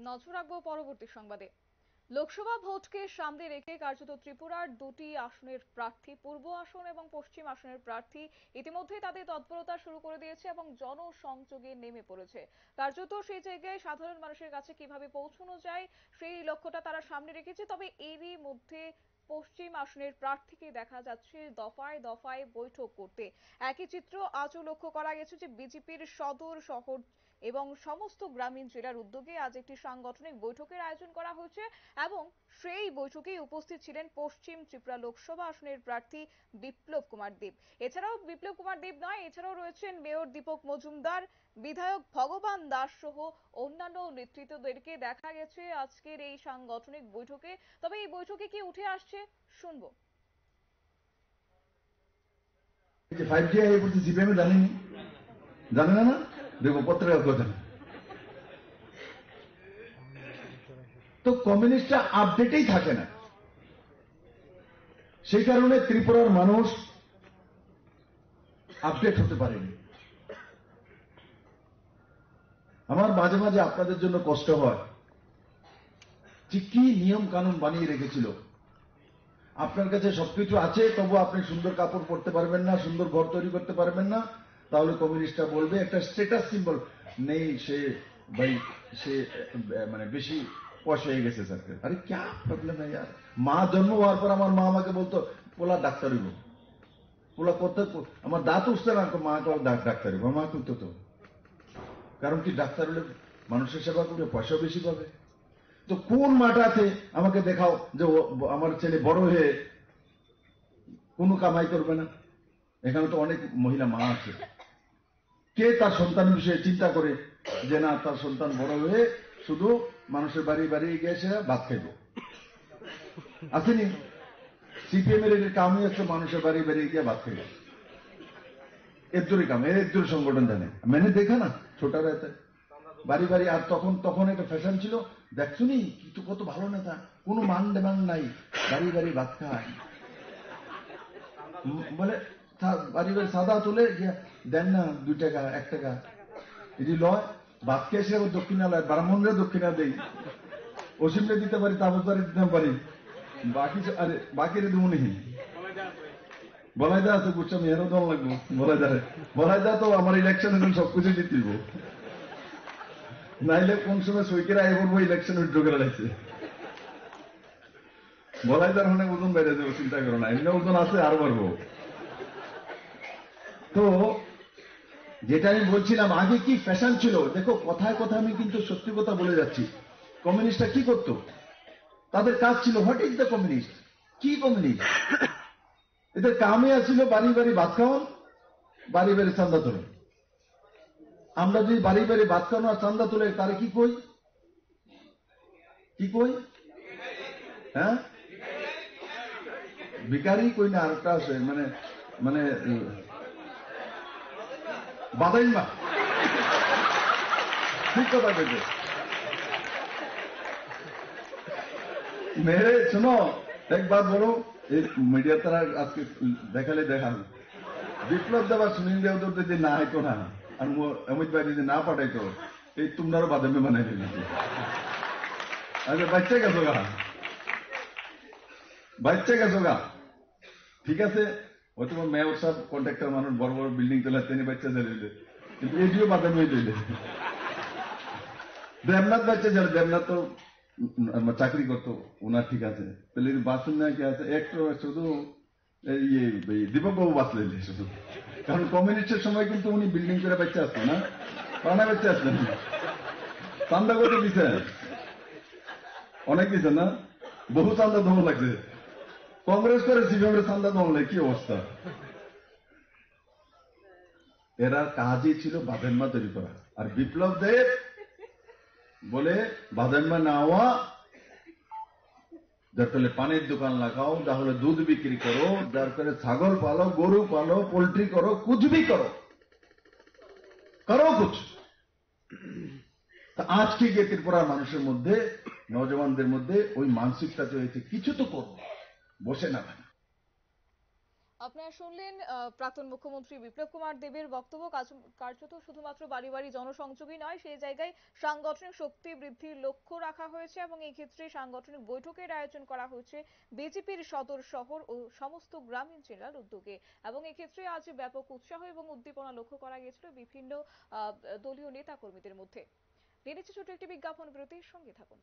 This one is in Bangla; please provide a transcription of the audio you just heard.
নজর রাখবো পরবর্তী সংবাদে। লোকসভা ভোটকে সামনে রেখে কার্যত ত্রিপুরার দুটি আসনের প্রার্থী, পূর্ব আসন এবং পশ্চিম আসনের প্রার্থী ইতিমধ্যেই তাদের তৎপরতা শুরু করে দিয়েছে এবং জনসংযোগে নেমে পড়েছে। কার্যত সেই জায়গায় সাধারণ মানুষের কাছে কিভাবে পৌঁছানো যায় সেই লক্ষ্যটা তারা সামনে রেখেছে। তবে এরই মধ্যে পশ্চিম আসনের প্রার্থীকে দেখা যাচ্ছে দফায় দফায় বৈঠক করতে। একই চিত্র আজও লক্ষ্য করা গেছে যে বিজেপির সদর শহর এবং সমস্ত গ্রামীণ জেলার উদ্যোগে আজ একটি সাংগঠনিক বৈঠকের আয়োজন করা হয়েছে এবং সেই বৈঠকে উপস্থিত ছিলেন পশ্চিম ত্রিপুরা লোকসভা আসনের প্রার্থী বিপ্লব কুমার দেব। এছাড়াও বিপ্লব কুমার দেব নয়, এছাড়াও রয়েছেন মেয়র দীপক মজুমদার, বিধায়ক ভগবান দাস সহ অন্যান্য নেতৃত্বদেরকে দেখা গেছে আজকের এই সাংগঠনিক বৈঠকে। তবে এই বৈঠকে কি উঠে আসছে শুনবো। 5G আগে করতে জিপিএম জানেনি, জানে না, দেখো পত্রিকা কথা। তো কমিউনিস্টরা আপডেটেই থাকে না, সেই কারণে ত্রিপুরার মানুষ আপডেট হতে পারেনি। আমার মাঝে মাঝে আপনাদের জন্য কষ্ট হয় যে কি নিয়ম কানুন বানিয়ে রেখেছিল। আপনার কাছে সবকিছু আছে, তবু আপনি সুন্দর কাপড় পরতে পারবেন না, সুন্দর ঘর তৈরি করতে পারবেন না, তাহলে কমিউনিস্টরা বলবে একটা স্ট্যাটাস সিম্বল নেই, সে ভাই সে মানে বেশি পয়সা হয়ে গেছে সরকার। আরে ক্যা প্রবলেম है यार। মা জন্ম হওয়ার পর আমার মা আমাকে বলতো পোলা ডাক্তার হইব, পোলা করতে আমার দাঁত উঠছে না, মা ডাক্তার হইব, মা করতো তো। কারণ কি ডাক্তার হলে মানুষের সেবা করবে, পয়সা বেশি পাবে। তো কোন মাটাতে আমাকে দেখাও যে আমার ছেলে বড় হয়ে কোনো কামাই করবে না। এখানে তো অনেক মহিলা মা আছে, কে তার সন্তান বিষয়ে চিন্তা করে যে না তার সন্তান বড় হয়ে শুধু মানুষের বাড়ি বাড়ি গিয়ে ভাত খাইব। আসেনি সিপিএম এর কামই হচ্ছে মানুষের বাড়ি বাড়ি গিয়ে ভাত খাইব। এর জোরে কাম, এর জোরে সংগঠন জানে, মেনে দেখা না ছোটা রাতে বাড়ি বাড়ি। আর তখন তখন একটা ফ্যাশন ছিল, দেখছুনি কিন্তু কত ভালো নেতা, কোনো মান দেমান নাই, বাড়ি বাড়ি ভাত খায় বলে। বাড়ি বাড়ি সাদা তুলে দেন না 2 টাকা 1 টাকা, এটি লয় ভাত খেয়ে এসে দক্ষিণালয় ব্রাহ্মণরা দক্ষিণা দেই, অসীমরে দিতে পারি, তাবুদারে দিতে পারি, বাকি আরে বাকি রে দেবো নেই। বলাই দা তো বুঝছো মেয়েরও দল লাগবো, বলাই দা তো আমার ইলেকশন এখন সবকিছু জিতিব, নাইলে কোন সময় সৈকের আয় করবো ইলেকশন উইথড্র করে লাগছে। বলাই দার মানে ওজন বেড়ে যাবো, চিন্তা করো না, এমনি ওজন আছে আরো বাড়বো। তো যেটা আমি বলছিলাম, আগে কি ফ্যাশন ছিল দেখো, কথায় কথায় আমি কিন্তু সত্যি কথা বলে যাচ্ছি। কমিউনিস্টরা কি করতো, তাদের কাজ ছিল হোয়াট ইজ দ্য কমিউনিস্ট, কি কমিউনিস্ট, এদের কামে আসছিল বাড়ি বাড়ি ভাত খাওয়ান, বাড়ি বাড়ি চান্দা তোলে। আমরা যদি বাড়ি বাড়ি ভাত খাওয়ানো আর চান্দা তোলে, তারে কি কই, কি কই, হ্যাঁ ভিকারি কই না, আরেকটা আছে মানে মানে বাদাইমা, ঠিক কথা বলছে। মেরে শোনো একবার বলো, এই মিডিয়া তারা আজকে দেখালে দেখান, বিপ্লব দেব আর সুনীল দেওদর যদি না হইতো না, আর অমিত ভাই যদি না পাঠাইতো, এই তোমরারও বাদামে বানাই দিয়েছে। আচ্ছা বাচ্চা গেছো গা, বাচ্চা গেছো গা, ঠিক আছে, হয়তো মেয়র সব কন্ট্রাক্টর মানুষ বড় বড় বিল্ডিং তোলা তিনি বাচ্চা চালিয়ে, কিন্তু এটিও বাদামি দিলে। দেবনাথ বাচ্চা যারা, দেবনাথ তো চাকরি করতো, ওনার ঠিক আছে, তাহলে বাসুন না কি আছে, একটু শুধু দীপক বাবু বাঁচলেন শুধু, কারণ কমিউনিস্টের সময় কিন্তু উনি বিল্ডিং করে বাচ্চা আসতো না, পানা বাচ্চা আসতেন, চান্দা কত দিছে, অনেক দিছে না, বহু চান্দা দমন লাগছে। কংগ্রেস করে সিপিএম চান্দা দমন লাগে, কি অবস্থা। এরা কাজই ছিল বাদাম্মা তৈরি করা। আর বিপ্লব দেব বলে বাদাম্মা না হওয়া, যার পানির দোকান লাগাও, তাহলে দুধ বিক্রি করো, যার ফলে ছাগল পালো, গরু পালো, পোল্ট্রি করো, কুচবি করো, করো কুছ। আজকে গিয়ে ত্রিপুরার মানুষের মধ্যে, নজওয়ানদের মধ্যে ওই মানসিকতা হয়েছে, কিছু তো করবো, বসে না। আপনারা শুনলেন প্রাক্তন মুখ্যমন্ত্রী বিপ্লব কুমার দেবের বক্তব্য। কার্যত শুধুমাত্র বাড়ি বাড়ি জনসংযোগই নয়, সেই জায়গায় সাংগঠনিক শক্তি বৃদ্ধির লক্ষ্য রাখা হয়েছে এবং এই ক্ষেত্রে সাংগঠনিক বৈঠকের আয়োজন করা হয়েছে বিজেপির সদর শহর ও সমস্ত গ্রামীণ জেলার উদ্যোগে। এবং এক্ষেত্রে আজ ব্যাপক উৎসাহ এবং উদ্দীপনা লক্ষ্য করা গিয়েছিল বিভিন্ন দলীয় নেতা কর্মীদের মধ্যে। নিয়ে নিচ্ছে ছোট একটি বিজ্ঞাপন বিরতির, সঙ্গে থাকুন।